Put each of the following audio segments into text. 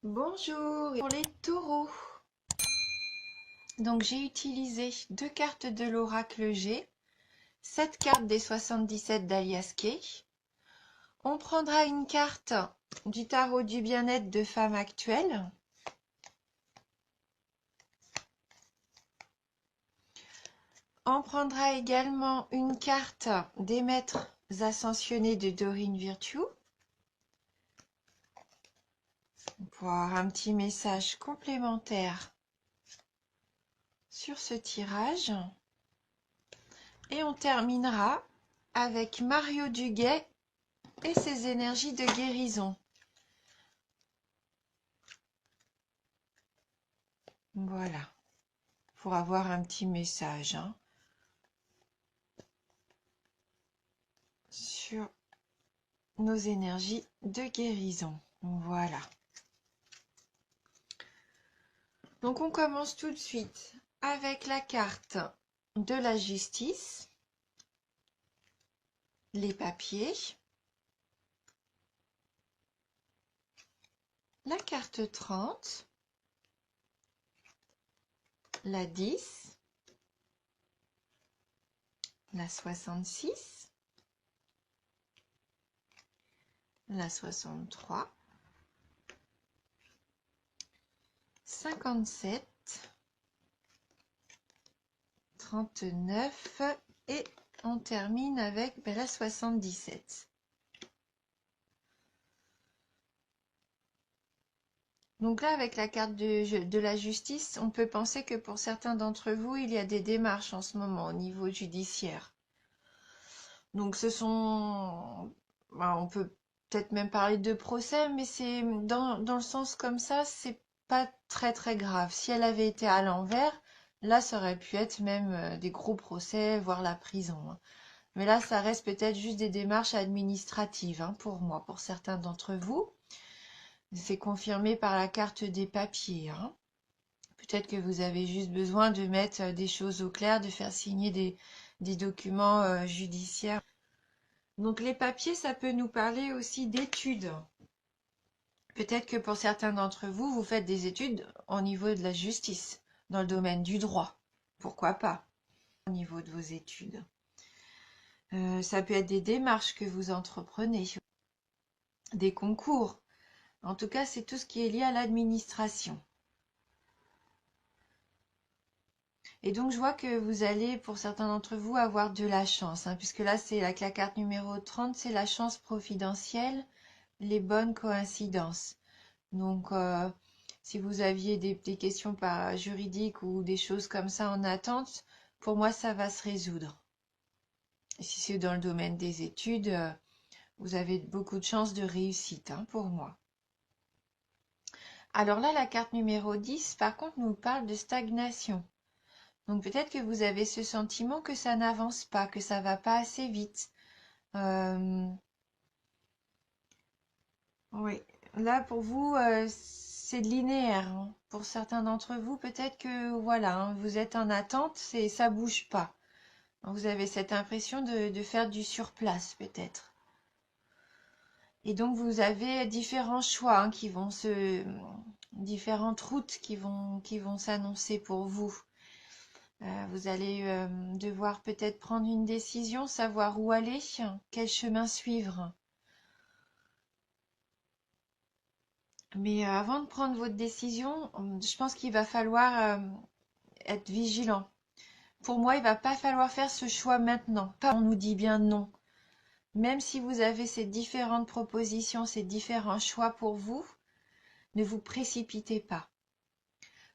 Bonjour, pour les taureaux. Donc j'ai utilisé 2 cartes de l'oracle G, 7 cartes des 77 d'Alias Kay. On prendra une carte du tarot du bien-être de femme actuelle. On prendra également une carte des maîtres ascensionnés de Dorine Virtue. Pour avoir un petit message complémentaire sur ce tirage. Et on terminera avec Mario Duguay et ses énergies de guérison. Voilà, pour avoir un petit message sur nos énergies de guérison. Voilà. Donc on commence tout de suite avec la carte de la justice, les papiers, la carte 30, la 10, la 66, la 63, 57, 39 et on termine avec la 77. Donc là, avec la carte de la justice, on peut penser que pour certains d'entre vous, il y a des démarches en ce moment au niveau judiciaire. Donc ce sont... on peut peut-être même parler de procès, mais c'est dans le sens comme ça, c'est pas très très grave. Si elle avait été à l'envers, là, ça aurait pu être même des gros procès, voire la prison. Mais là, ça reste peut-être juste des démarches administratives pour moi, pour certains d'entre vous. C'est confirmé par la carte des papiers. Peut-être que vous avez juste besoin de mettre des choses au clair, de faire signer des documents judiciaires. Donc les papiers, ça peut nous parler aussi d'études. Peut-être que pour certains d'entre vous, vous faites des études au niveau de la justice, dans le domaine du droit. Pourquoi pas, au niveau de vos études. Ça peut être des démarches que vous entreprenez, des concours. En tout cas, c'est tout ce qui est lié à l'administration. Et donc, je vois que vous allez, pour certains d'entre vous, avoir de la chance, puisque là, c'est la carte numéro 30, c'est la chance providentielle, les bonnes coïncidences. Donc, si vous aviez des questions juridiques ou des choses comme ça en attente, pour moi, ça va se résoudre. Et si c'est dans le domaine des études, vous avez beaucoup de chances de réussite, pour moi. Alors là, la carte numéro 10, par contre, nous parle de stagnation. Donc peut-être que vous avez ce sentiment que ça n'avance pas, que ça va pas assez vite. Oui, là pour vous, c'est linéaire. Pour certains d'entre vous, peut-être que voilà, vous êtes en attente, ça bouge pas. Vous avez cette impression de faire du surplace peut-être. Et donc vous avez différents choix différentes routes qui vont s'annoncer pour vous. Vous allez devoir peut-être prendre une décision, savoir où aller, quel chemin suivre. Mais avant de prendre votre décision, je pense qu'il va falloir être vigilant. Pour moi, il va pas falloir faire ce choix maintenant. On nous dit bien non. Même si vous avez ces différentes propositions, ces différents choix pour vous, ne vous précipitez pas.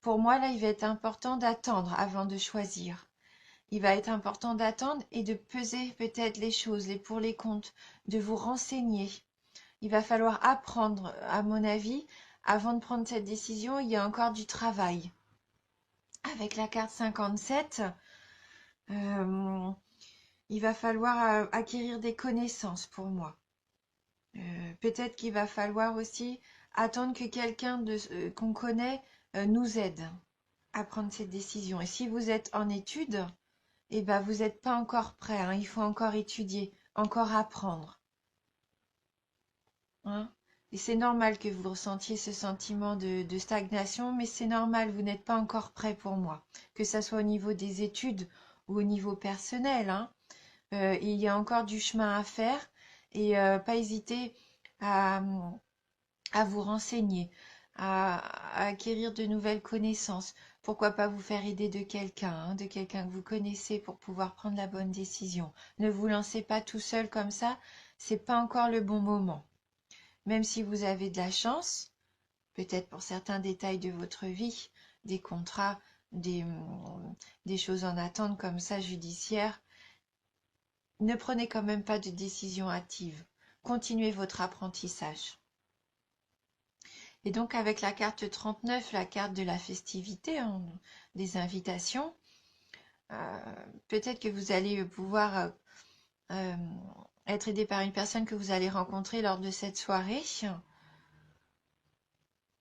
Pour moi, là, il va être important d'attendre avant de choisir. Il va être important d'attendre et de peser peut-être les choses, les pour les contre, de vous renseigner. Il va falloir apprendre, à mon avis, avant de prendre cette décision, il y a encore du travail. Avec la carte 57, il va falloir acquérir des connaissances pour moi. Peut-être qu'il va falloir aussi attendre que quelqu'un qu'on connaît nous aide à prendre cette décision. Et si vous êtes en études, eh ben, vous n'êtes pas encore prêt. Il faut encore étudier, encore apprendre. Et c'est normal que vous ressentiez ce sentiment de stagnation, mais c'est normal, vous n'êtes pas encore prêt pour moi. Que ça soit au niveau des études ou au niveau personnel, hein. Il y a encore du chemin à faire et pas hésiter à, à vous renseigner, à acquérir de nouvelles connaissances. Pourquoi pas vous faire aider de quelqu'un, hein, de quelqu'un que vous connaissez pour pouvoir prendre la bonne décision. Ne vous lancez pas tout seul comme ça, c'est pas encore le bon moment. Même si vous avez de la chance, peut-être pour certains détails de votre vie, des contrats, des choses en attente comme ça judiciaires, ne prenez quand même pas de décision hâtive. Continuez votre apprentissage. Et donc avec la carte 39, la carte de la festivité, hein, des invitations, peut-être que vous allez pouvoir euh, être aidé par une personne que vous allez rencontrer lors de cette soirée,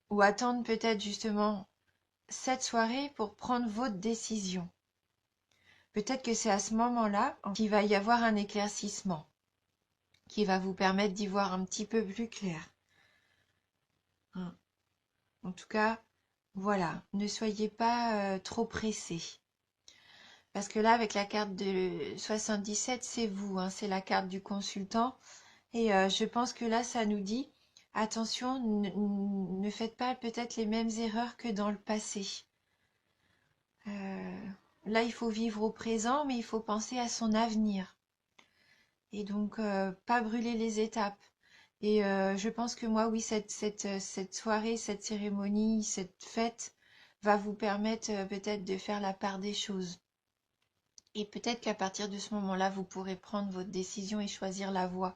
ou attendre peut-être justement cette soirée pour prendre votre décision. Peut-être que c'est à ce moment-là qu'il va y avoir un éclaircissement qui va vous permettre d'y voir un petit peu plus clair. En tout cas, voilà, ne soyez pas trop pressés. Parce que là, avec la carte de 77, c'est vous, hein, c'est la carte du consultant. Et je pense que là, ça nous dit, attention, ne faites pas peut-être les mêmes erreurs que dans le passé. Là, il faut vivre au présent, mais il faut penser à son avenir. Et donc, pas brûler les étapes. Et je pense que moi, oui, cette soirée, cette cérémonie, cette fête va vous permettre peut-être de faire la part des choses. Et peut-être qu'à partir de ce moment-là, vous pourrez prendre votre décision et choisir la voie,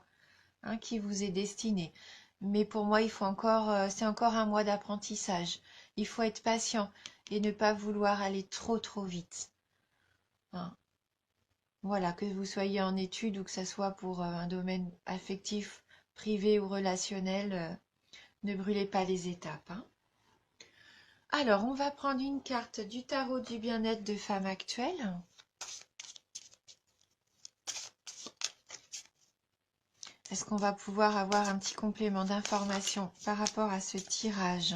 hein, qui vous est destinée. Mais pour moi, il faut encore, c'est encore un mois d'apprentissage. Il faut être patient et ne pas vouloir aller trop vite, hein. Voilà, que vous soyez en études ou que ce soit pour un domaine affectif, privé ou relationnel, ne brûlez pas les étapes, hein. Alors, on va prendre une carte du tarot du bien-être de femme actuelle. Est-ce qu'on va pouvoir avoir un petit complément d'information par rapport à ce tirage?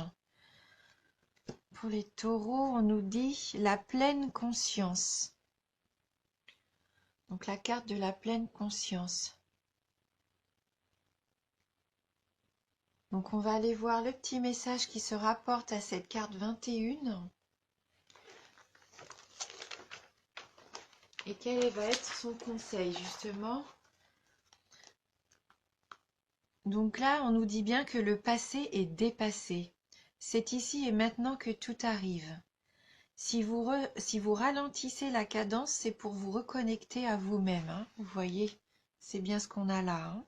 Pour les taureaux, on nous dit la pleine conscience. Donc la carte de la pleine conscience. Donc on va aller voir le petit message qui se rapporte à cette carte 21. Et quel va être son conseil justement? Donc là, on nous dit bien que le passé est dépassé. C'est ici et maintenant que tout arrive. Si vous ralentissez la cadence, c'est pour vous reconnecter à vous-même, hein. Vous voyez, c'est bien ce qu'on a là, hein.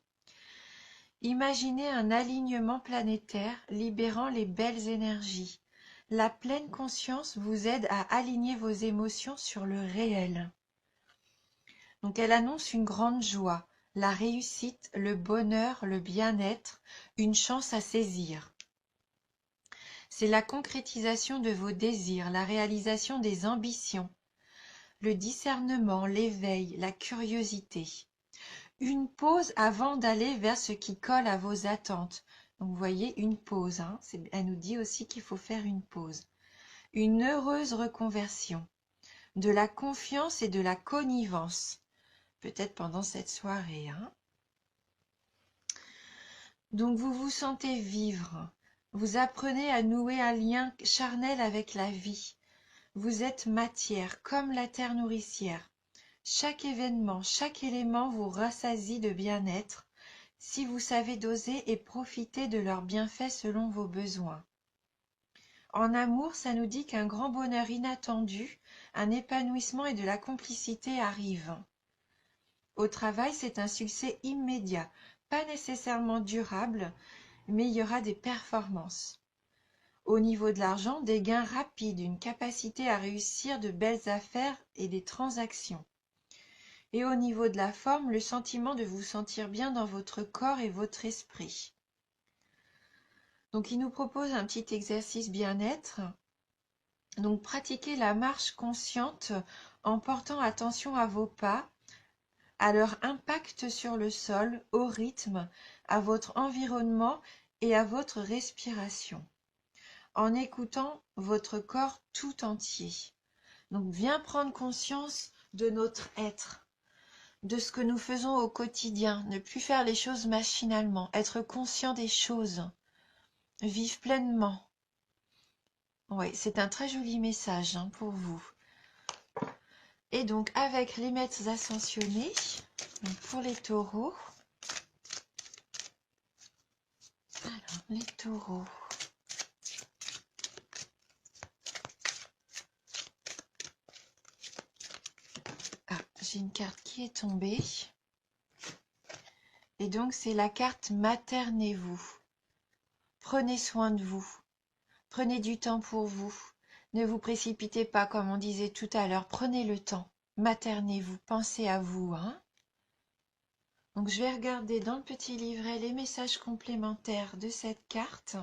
Imaginez un alignement planétaire libérant les belles énergies. La pleine conscience vous aide à aligner vos émotions sur le réel. Donc elle annonce une grande joie, la réussite, le bonheur, le bien-être, une chance à saisir. C'est la concrétisation de vos désirs, la réalisation des ambitions, le discernement, l'éveil, la curiosité. Une pause avant d'aller vers ce qui colle à vos attentes. Donc vous voyez, une pause, hein, elle nous dit aussi qu'il faut faire une pause. Une heureuse reconversion, de la confiance et de la connivence, peut-être pendant cette soirée, hein. Donc vous vous sentez vivre, vous apprenez à nouer un lien charnel avec la vie. Vous êtes matière, comme la terre nourricière. Chaque événement, chaque élément vous rassasie de bien-être, si vous savez doser et profiter de leurs bienfaits selon vos besoins. En amour, ça nous dit qu'un grand bonheur inattendu, un épanouissement et de la complicité arrivent. Au travail, c'est un succès immédiat, pas nécessairement durable, mais il y aura des performances. Au niveau de l'argent, des gains rapides, une capacité à réussir de belles affaires et des transactions. Et au niveau de la forme, le sentiment de vous sentir bien dans votre corps et votre esprit. Donc il nous propose un petit exercice bien-être. Donc pratiquez la marche consciente en portant attention à vos pas, à leur impact sur le sol, au rythme, à votre environnement et à votre respiration, en écoutant votre corps tout entier. Donc, viens prendre conscience de notre être, de ce que nous faisons au quotidien, ne plus faire les choses machinalement, être conscient des choses, vivre pleinement. Oui, c'est un très joli message pour vous. Et donc, avec les maîtres ascensionnés, pour les taureaux, alors, les taureaux. Ah, j'ai une carte qui est tombée. Et donc, c'est la carte maternez-vous. Prenez soin de vous. Prenez du temps pour vous. Ne vous précipitez pas, comme on disait tout à l'heure. Prenez le temps. Maternez-vous. Pensez à vous. Donc, je vais regarder dans le petit livret les messages complémentaires de cette carte.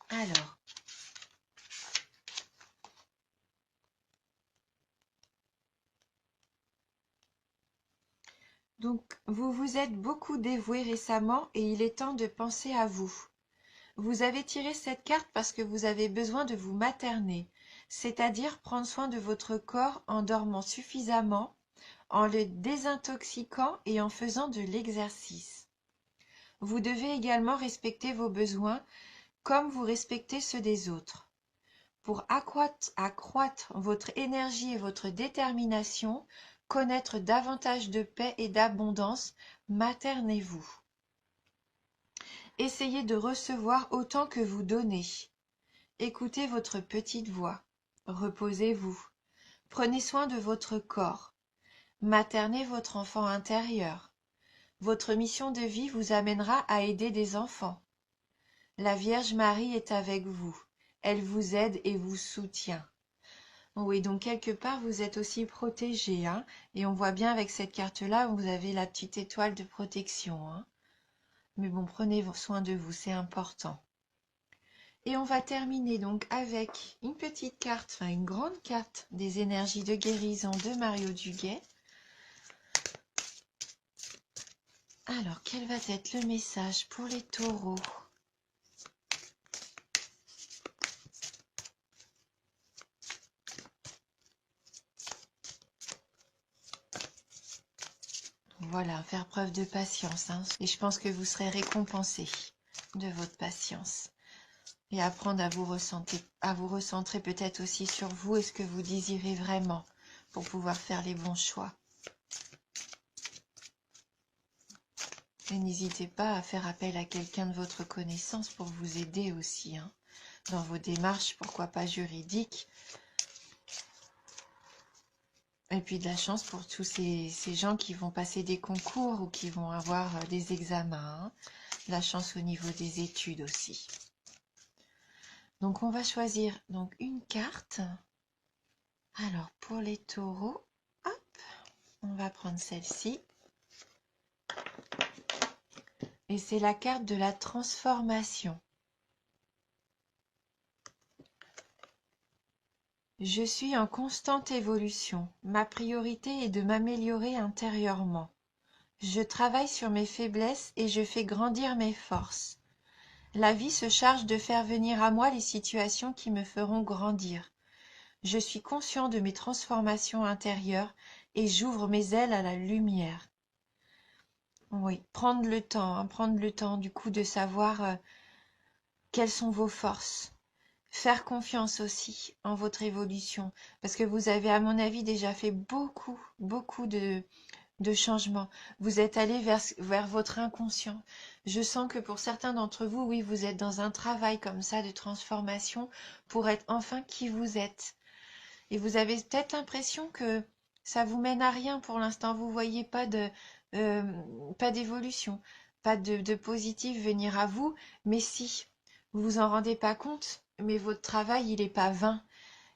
Alors, donc, vous vous êtes beaucoup dévoué récemment et il est temps de penser à vous. Vous avez tiré cette carte parce que vous avez besoin de vous materner, c'est-à-dire prendre soin de votre corps en dormant suffisamment, en le désintoxiquant et en faisant de l'exercice. Vous devez également respecter vos besoins comme vous respectez ceux des autres. Pour accroître votre énergie et votre détermination, connaître davantage de paix et d'abondance, maternez-vous. Essayez de recevoir autant que vous donnez. Écoutez votre petite voix. Reposez-vous. Prenez soin de votre corps. Maternez votre enfant intérieur. Votre mission de vie vous amènera à aider des enfants. La Vierge Marie est avec vous. Elle vous aide et vous soutient. Oui, donc quelque part, vous êtes aussi protégé. Et on voit bien avec cette carte-là, vous avez la petite étoile de protection. Mais bon, prenez soin de vous, c'est important. Et on va terminer donc avec une petite carte, enfin une grande carte des énergies de guérison de Mario Duguay. Alors, quel va être le message pour les taureaux ? Voilà, faire preuve de patience. Et je pense que vous serez récompensés de votre patience. Et apprendre à vous recentrer peut-être aussi sur vous et ce que vous désirez vraiment pour pouvoir faire les bons choix. Et n'hésitez pas à faire appel à quelqu'un de votre connaissance pour vous aider aussi dans vos démarches, pourquoi pas juridiques. Et puis de la chance pour tous ces gens qui vont passer des concours ou qui vont avoir des examens. De la chance au niveau des études aussi. Donc on va choisir donc une carte. Alors pour les taureaux, hop, on va prendre celle-ci. Et c'est la carte de la transformation. Je suis en constante évolution. Ma priorité est de m'améliorer intérieurement. Je travaille sur mes faiblesses et je fais grandir mes forces. La vie se charge de faire venir à moi les situations qui me feront grandir. Je suis conscient de mes transformations intérieures et j'ouvre mes ailes à la lumière. Oui, prendre le temps du coup de savoir quelles sont vos forces. Faire confiance aussi en votre évolution, parce que vous avez, à mon avis, déjà fait beaucoup de changements. Vous êtes allé vers votre inconscient. Je sens que pour certains d'entre vous, oui, vous êtes dans un travail comme ça de transformation pour être enfin qui vous êtes. Et vous avez peut-être l'impression que ça vous mène à rien pour l'instant. Vous voyez pas pas d'évolution, pas de positif venir à vous, mais si, vous vous en rendez pas compte, mais votre travail, il est pas vain.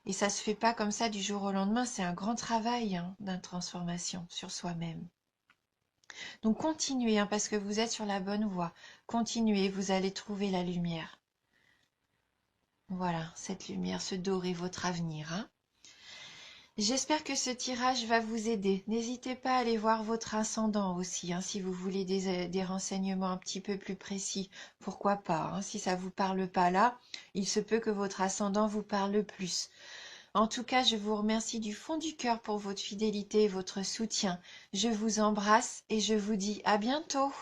Et ça se fait pas comme ça du jour au lendemain. C'est un grand travail d'une transformation sur soi-même. Donc continuez, parce que vous êtes sur la bonne voie. Continuez, vous allez trouver la lumière. Voilà, cette lumière, ce doré, votre avenir. J'espère que ce tirage va vous aider. N'hésitez pas à aller voir votre ascendant aussi, hein, si vous voulez des renseignements un petit peu plus précis. Pourquoi pas, hein, si ça vous parle pas là, il se peut que votre ascendant vous parle plus. En tout cas, je vous remercie du fond du cœur pour votre fidélité et votre soutien. Je vous embrasse et je vous dis à bientôt.